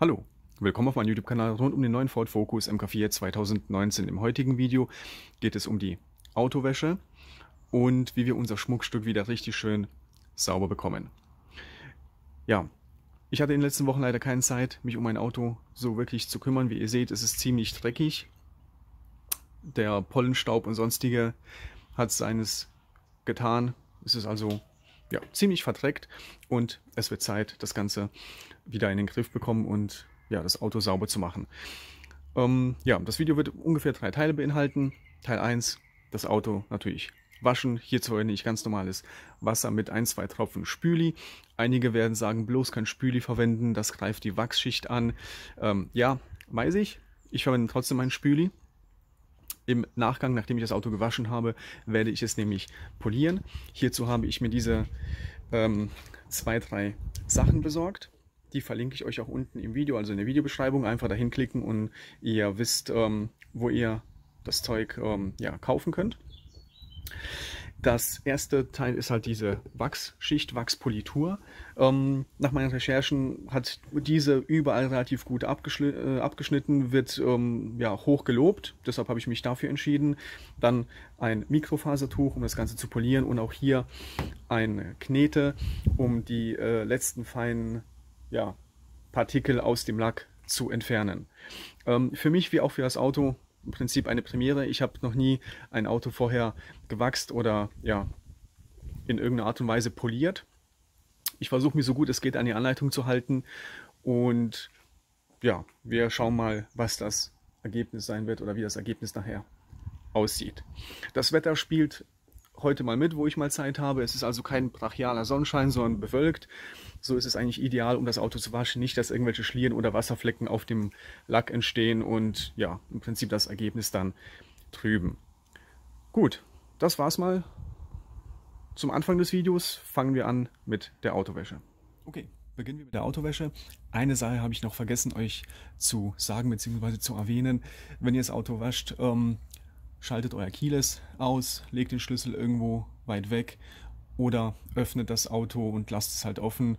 Hallo, willkommen auf meinem YouTube-Kanal rund um den neuen Ford Focus MK4 2019. Im heutigen Video geht es um die Autowäsche und wie wir unser Schmuckstück wieder richtig schön sauber bekommen. Ja, ich hatte in den letzten Wochen leider keine Zeit, mich um mein Auto so wirklich zu kümmern. Wie ihr seht, ist es ziemlich dreckig. Der Pollenstaub und sonstige hat seines getan. Es ist also ja, ziemlich verdreckt und es wird Zeit, das Ganze wieder in den Griff bekommen und ja, das Auto sauber zu machen. Ja, das Video wird ungefähr 3 Teile beinhalten. Teil 1, das Auto natürlich waschen. Hierzu verwende ich ganz normales Wasser mit 1-2 Tropfen Spüli. Einige werden sagen, bloß kein Spüli verwenden, das greift die Wachsschicht an. Ja, weiß ich. Ich verwende trotzdem ein Spüli. Im Nachgang, nachdem ich das Auto gewaschen habe, werde ich es nämlich polieren. Hierzu habe ich mir diese 2-3 Sachen besorgt. Die verlinke ich euch auch unten im Video, also in der Videobeschreibung. Einfach dahin klicken und ihr wisst, wo ihr das Zeug ja, kaufen könnt. Das erste Teil ist halt diese Wachsschicht, Wachspolitur. Nach meinen Recherchen hat diese überall relativ gut abgeschnitten, wird ja, hoch gelobt. Deshalb habe ich mich dafür entschieden. Dann ein Mikrofasertuch, um das Ganze zu polieren, und auch hier eine Knete, um die letzten feinen ja, Partikel aus dem Lack zu entfernen. Für mich wie auch für das Auto im Prinzip eine Premiere. Ich habe noch nie ein Auto vorher gewachst oder ja, in irgendeiner Art und Weise poliert. Ich versuche mich so gut es geht an die Anleitung zu halten und ja, wir schauen mal, was das Ergebnis sein wird oder wie das Ergebnis nachher aussieht. Das Wetter spielt heute mal mit, wo ich mal Zeit habe. Es ist also kein brachialer Sonnenschein, sondern bewölkt. So ist es eigentlich ideal, um das Auto zu waschen. Nicht, dass irgendwelche Schlieren oder Wasserflecken auf dem Lack entstehen und ja, im Prinzip das Ergebnis dann trüben. Gut, das war's mal. Zum Anfang des Videos fangen wir an mit der Autowäsche. Okay, beginnen wir mit der Autowäsche. Eine Sache habe ich noch vergessen, euch zu sagen bzw. zu erwähnen. Wenn ihr das Auto wascht, schaltet euer Keyless aus, legt den Schlüssel irgendwo weit weg oder öffnet das Auto und lasst es halt offen.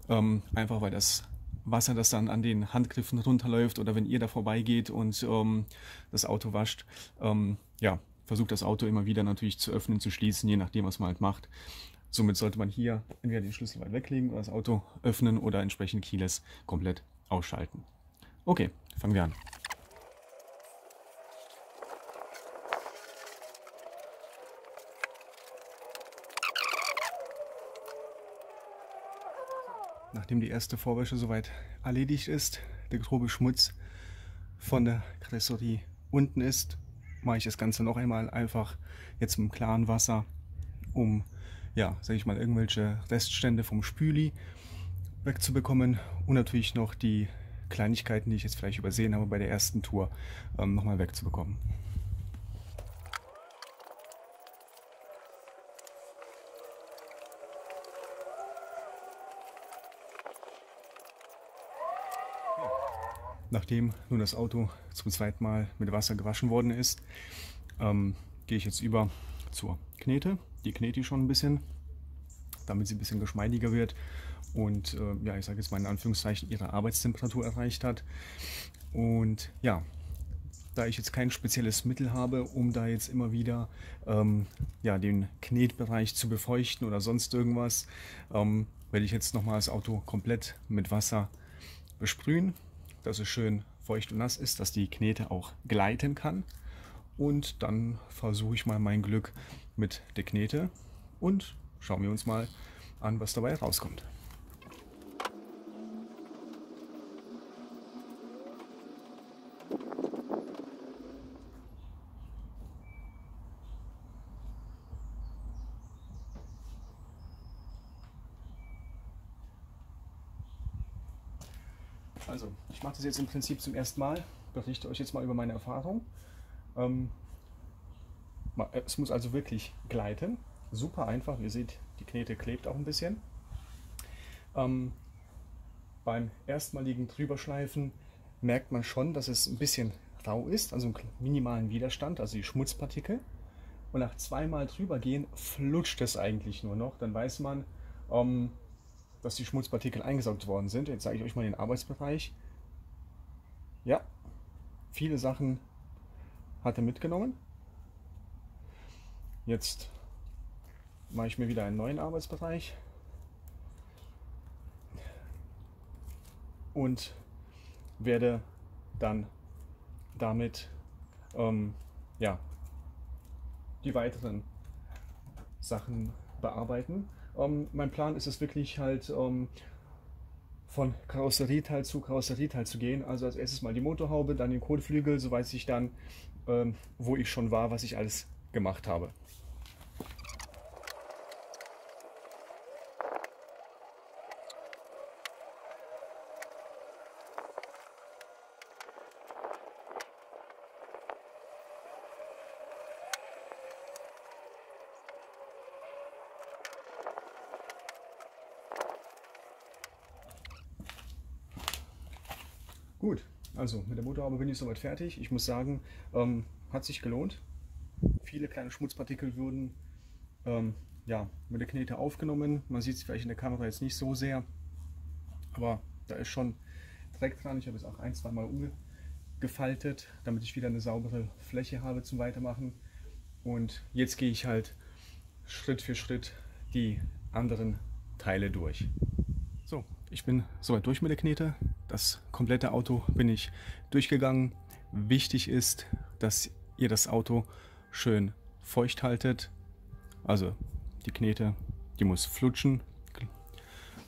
Einfach weil das Wasser, das dann an den Handgriffen runterläuft, oder wenn ihr da vorbeigeht und das Auto wascht, ja, versucht das Auto immer wieder natürlich zu öffnen, zu schließen, je nachdem, was man halt macht. Somit sollte man hier entweder den Schlüssel weit weglegen oder das Auto öffnen oder entsprechend Keyless komplett ausschalten. Okay, fangen wir an. Nachdem die erste Vorwäsche soweit erledigt ist, der grobe Schmutz von der Karosserie unten ist, mache ich das Ganze noch einmal einfach jetzt mit klaren Wasser, um, ja, sage ich mal, irgendwelche Reststände vom Spüli wegzubekommen und natürlich noch die Kleinigkeiten, die ich jetzt vielleicht übersehen habe bei der ersten Tour, nochmal wegzubekommen. Nachdem nun das Auto zum zweiten Mal mit Wasser gewaschen worden ist, gehe ich jetzt über zur Knete. Die knete ich schon ein bisschen, damit sie ein bisschen geschmeidiger wird und ja, ich sage jetzt mal in Anführungszeichen, ihre Arbeitstemperatur erreicht hat. Und ja, da ich jetzt kein spezielles Mittel habe, um da jetzt immer wieder ja, den Knetbereich zu befeuchten oder sonst irgendwas, werde ich jetzt nochmal das Auto komplett mit Wasser besprühen, dass es schön feucht und nass ist, dass die Knete auch gleiten kann. Und dann versuche ich mal mein Glück mit der Knete und schauen wir uns mal an, was dabei rauskommt. Also, ich mache das jetzt im Prinzip zum ersten Mal, berichte euch jetzt mal über meine Erfahrung. Es muss also wirklich gleiten, super einfach, ihr seht, die Knete klebt auch ein bisschen. Beim erstmaligen Drüberschleifen merkt man schon, dass es ein bisschen rau ist, also einen minimalen Widerstand, also die Schmutzpartikel. Und nach zweimal drüber gehen flutscht es eigentlich nur noch, dann weiß man, dass die Schmutzpartikel eingesaugt worden sind. Jetzt zeige ich euch mal den Arbeitsbereich. Ja, viele Sachen hat er mitgenommen. Jetzt mache ich mir wieder einen neuen Arbeitsbereich und werde dann damit ja, die weiteren Sachen bearbeiten. Mein Plan ist es wirklich halt von Karosserieteil zu Karosserieteil zu gehen. Also als erstes mal die Motorhaube, dann den Kotflügel, so weiß ich dann, wo ich schon war, was ich alles gemacht habe. Gut, also mit der Motorhaube bin ich soweit fertig. Ich muss sagen, hat sich gelohnt. Viele kleine Schmutzpartikel wurden ja, mit der Knete aufgenommen. Man sieht es vielleicht in der Kamera jetzt nicht so sehr, aber da ist schon Dreck dran. Ich habe es auch ein-, zweimal umgefaltet, damit ich wieder eine saubere Fläche habe zum Weitermachen. Und jetzt gehe ich halt Schritt für Schritt die anderen Teile durch. So, ich bin soweit durch mit der Knete. Das komplette Auto bin ich durchgegangen. Wichtig ist, dass ihr das Auto schön feucht haltet. Also die Knete, die muss flutschen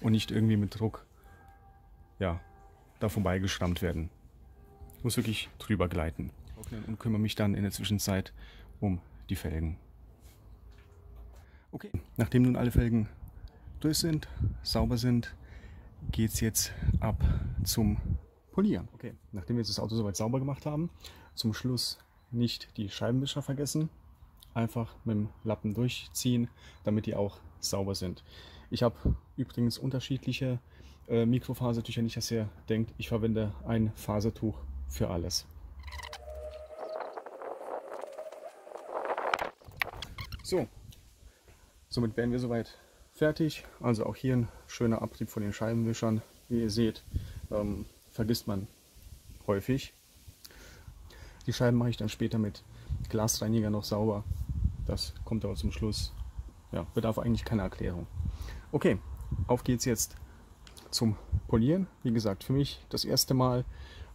und nicht irgendwie mit Druck ja, da vorbeigeschrammt werden. Muss wirklich drüber gleiten. Und kümmere mich dann in der Zwischenzeit um die Felgen. Okay, nachdem nun alle Felgen durch sind, sauber sind, geht es jetzt ab zum Polieren. Okay, nachdem wir jetzt das Auto soweit sauber gemacht haben, zum Schluss nicht die Scheibenwischer vergessen. Einfach mit dem Lappen durchziehen, damit die auch sauber sind. Ich habe übrigens unterschiedliche Mikrofasertücher, nicht dass ihr denkt, ich verwende ein Fasertuch für alles. So, somit wären wir soweit fertig. Also auch hier ein schöner Abrieb von den Scheibenwischern. Wie ihr seht, vergisst man häufig. Die Scheiben mache ich dann später mit Glasreiniger noch sauber. Das kommt aber zum Schluss. Ja, bedarf eigentlich keiner Erklärung. Okay, auf geht's jetzt zum Polieren. Wie gesagt, für mich das erste Mal.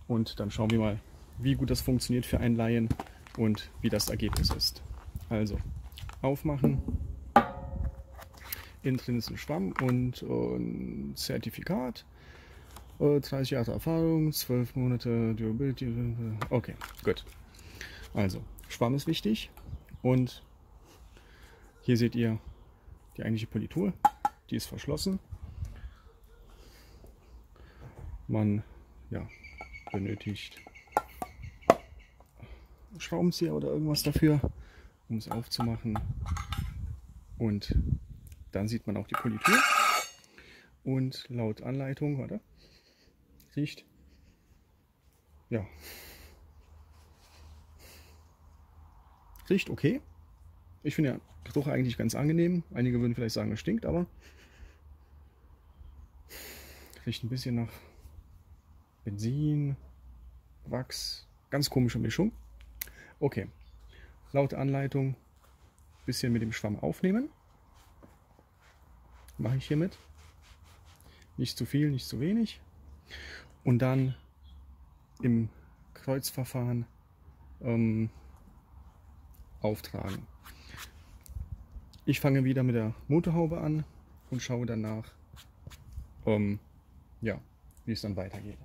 Und dann schauen wir mal, wie gut das funktioniert für einen Laien und wie das Ergebnis ist. Also, aufmachen. Innen drin ist ein Schwamm und ein Zertifikat. 30 Jahre Erfahrung, 12 Monate Durability. Okay, gut. Also, Schwamm ist wichtig. Und hier seht ihr die eigentliche Politur. Die ist verschlossen. Man ja, benötigt einen Schraubenzieher oder irgendwas dafür, um es aufzumachen. Und dann sieht man auch die Politur. Und laut Anleitung, warte, riecht, ja, riecht okay. Ich finde ja Geruch eigentlich ganz angenehm. Einige würden vielleicht sagen, es stinkt, aber riecht ein bisschen nach Benzin, Wachs, ganz komische Mischung. Okay, laut Anleitung ein bisschen mit dem Schwamm aufnehmen. Mache ich hiermit. Nicht zu viel, nicht zu wenig. Und dann im Kreuzverfahren auftragen. Ich fange wieder mit der Motorhaube an und schaue danach, ja, wie es dann weitergeht.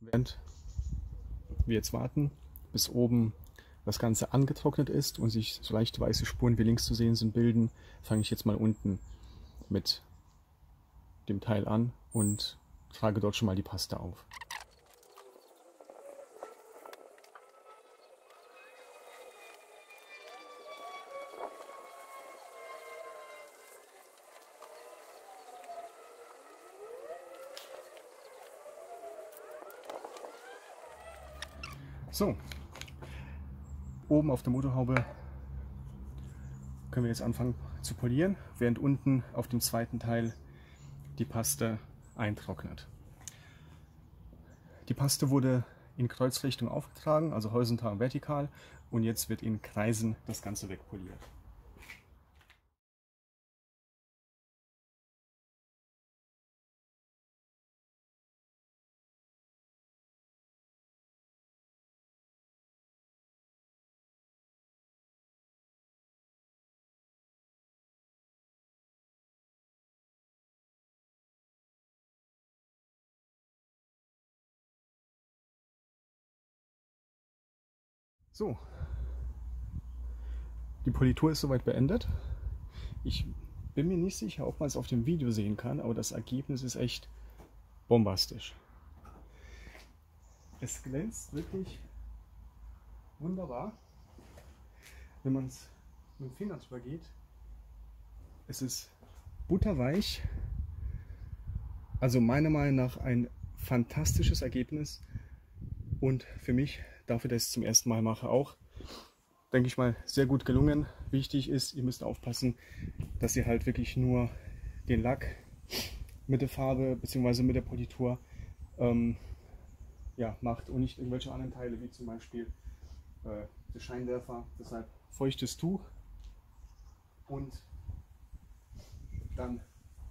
Während wir jetzt warten, bis oben das Ganze angetrocknet ist und sich so leicht weiße Spuren wie links zu sehen sind bilden, fange ich jetzt mal unten mit dem Teil an und trage dort schon mal die Paste auf. So, oben auf der Motorhaube können wir jetzt anfangen zu polieren, während unten auf dem zweiten Teil die Paste eintrocknet. Die Paste wurde in Kreuzrichtung aufgetragen, also horizontal und vertikal, und jetzt wird in Kreisen das Ganze wegpoliert. So, die Politur ist soweit beendet. Ich bin mir nicht sicher, ob man es auf dem Video sehen kann, aber das Ergebnis ist echt bombastisch. Es glänzt wirklich wunderbar, wenn man es mit dem Finger drüber geht. Es ist butterweich, also meiner Meinung nach ein fantastisches Ergebnis und für mich, dafür, dass ich es zum ersten Mal mache, auch, denke ich mal, sehr gut gelungen. Wichtig ist, ihr müsst aufpassen, dass ihr halt wirklich nur den Lack mit der Farbe bzw. mit der Politur ja, macht und nicht irgendwelche anderen Teile, wie zum Beispiel der Scheinwerfer. Deshalb feuchtes Tuch und dann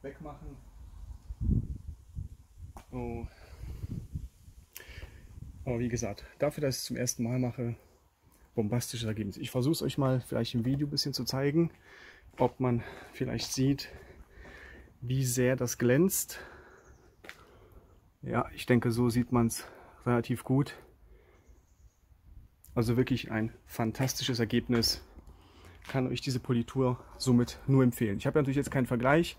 wegmachen. Oh. Aber wie gesagt, dafür, dass ich es zum ersten Mal mache, bombastisches Ergebnis. Ich versuche es euch mal vielleicht im Video ein bisschen zu zeigen, ob man vielleicht sieht, wie sehr das glänzt. Ja, ich denke, so sieht man es relativ gut. Also wirklich ein fantastisches Ergebnis. Kann euch diese Politur somit nur empfehlen. Ich habe natürlich jetzt keinen Vergleich.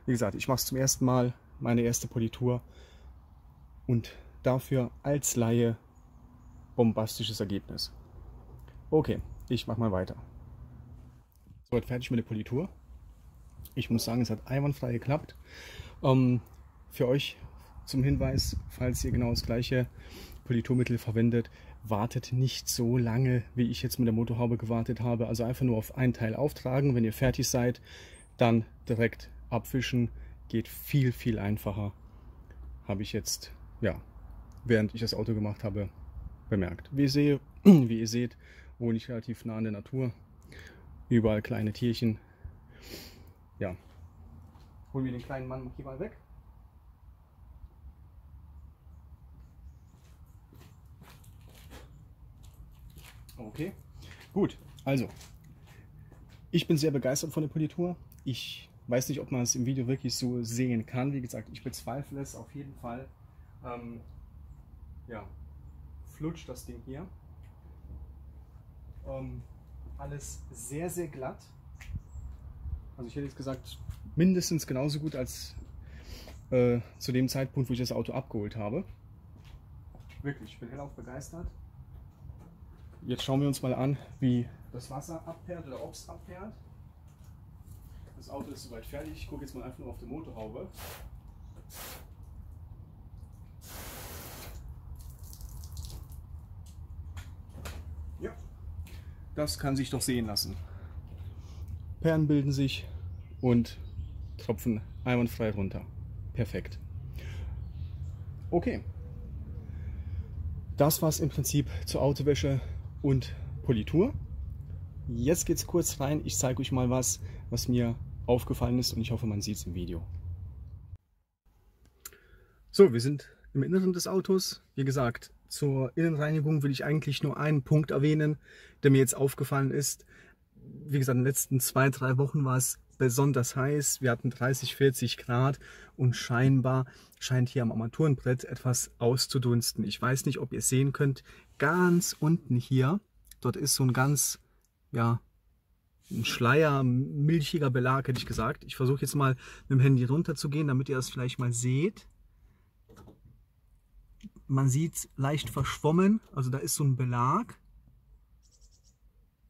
Wie gesagt, ich mache es zum ersten Mal, meine erste Politur. Und dafür als Laie bombastisches Ergebnis. Okay, ich mache mal weiter. Soweit fertig mit der Politur. Ich muss sagen, es hat einwandfrei geklappt. Für euch zum Hinweis, falls ihr genau das gleiche Politurmittel verwendet, wartet nicht so lange, wie ich jetzt mit der Motorhaube gewartet habe. Also einfach nur auf ein Teil auftragen. Wenn ihr fertig seid, dann direkt abwischen. Geht viel, viel einfacher. Habe ich jetzt, ja, während ich das Auto gemacht habe, bemerkt. Wie ihr seht, wohne ich relativ nah an der Natur. Überall kleine Tierchen. Ja. Holen wir den kleinen Mann hier mal weg. Okay, gut. Also, ich bin sehr begeistert von der Politur. Ich weiß nicht, ob man es im Video wirklich so sehen kann. Wie gesagt, ich bezweifle es auf jeden Fall. Ja, flutscht das Ding hier. Alles sehr, sehr glatt. Also ich hätte jetzt gesagt, mindestens genauso gut als zu dem Zeitpunkt, wo ich das Auto abgeholt habe. Wirklich, ich bin hellauf begeistert. Jetzt schauen wir uns mal an, wie das Wasser abfährt oder ob es abfährt. Das Auto ist soweit fertig. Ich gucke jetzt mal einfach nur auf die Motorhaube. Ja, das kann sich doch sehen lassen. Perlen bilden sich und tropfen einwandfrei runter. Perfekt. Okay. Das war es im Prinzip zur Autowäsche und Politur. Jetzt geht es kurz rein. Ich zeige euch mal was mir aufgefallen ist und ich hoffe, man sieht es im Video. So, wir sind im Inneren des Autos. Wie gesagt, zur Innenreinigung will ich eigentlich nur einen Punkt erwähnen, der mir jetzt aufgefallen ist. Wie gesagt, in den letzten 2-3 Wochen war es besonders heiß. Wir hatten 30, 40 Grad und scheinbar scheint hier am Armaturenbrett etwas auszudunsten. Ich weiß nicht, ob ihr es sehen könnt. Ganz unten hier, dort ist so ein ganz, ja, ein Schleier, milchiger Belag, hätte ich gesagt. Ich versuche jetzt mal mit dem Handy runter zu gehen, damit ihr das vielleicht mal seht. Man sieht es leicht verschwommen, also da ist so ein Belag.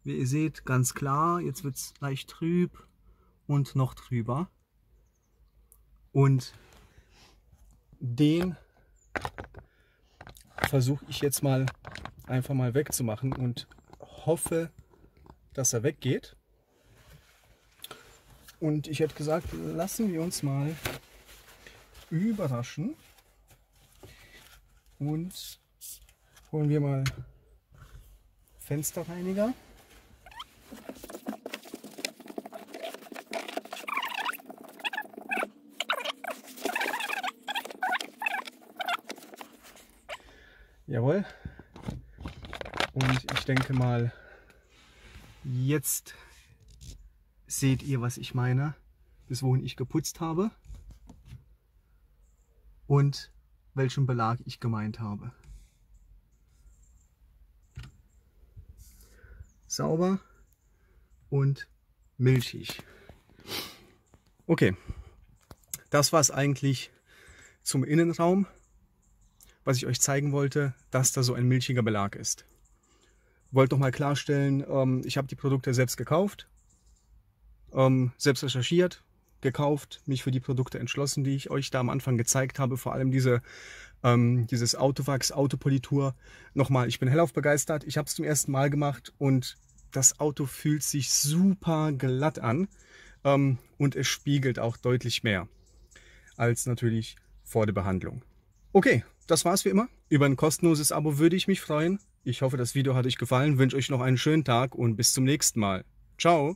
Wie ihr seht, ganz klar, jetzt wird es leicht trüb und noch trüber. Und den versuche ich jetzt mal einfach mal wegzumachen und hoffe, dass er weggeht. Und ich hätte gesagt, lassen wir uns mal überraschen und holen wir mal Fensterreiniger. Jawohl. Und ich denke mal, jetzt seht ihr, was ich meine, bis wohin ich geputzt habe und welchen Belag ich gemeint habe. Sauber und milchig. Okay, das war es eigentlich zum Innenraum, was ich euch zeigen wollte, dass da so ein milchiger Belag ist. Wollte noch mal klarstellen, ich habe die Produkte selbst gekauft, selbst recherchiert, gekauft, mich für die Produkte entschlossen, die ich euch da am Anfang gezeigt habe. Vor allem dieses Autowachs, Autopolitur. Nochmal, ich bin hellauf begeistert. Ich habe es zum ersten Mal gemacht und das Auto fühlt sich super glatt an. Und es spiegelt auch deutlich mehr als natürlich vor der Behandlung. Okay, das war's wie immer. Über ein kostenloses Abo würde ich mich freuen. Ich hoffe, das Video hat euch gefallen, wünsche euch noch einen schönen Tag und bis zum nächsten Mal. Ciao!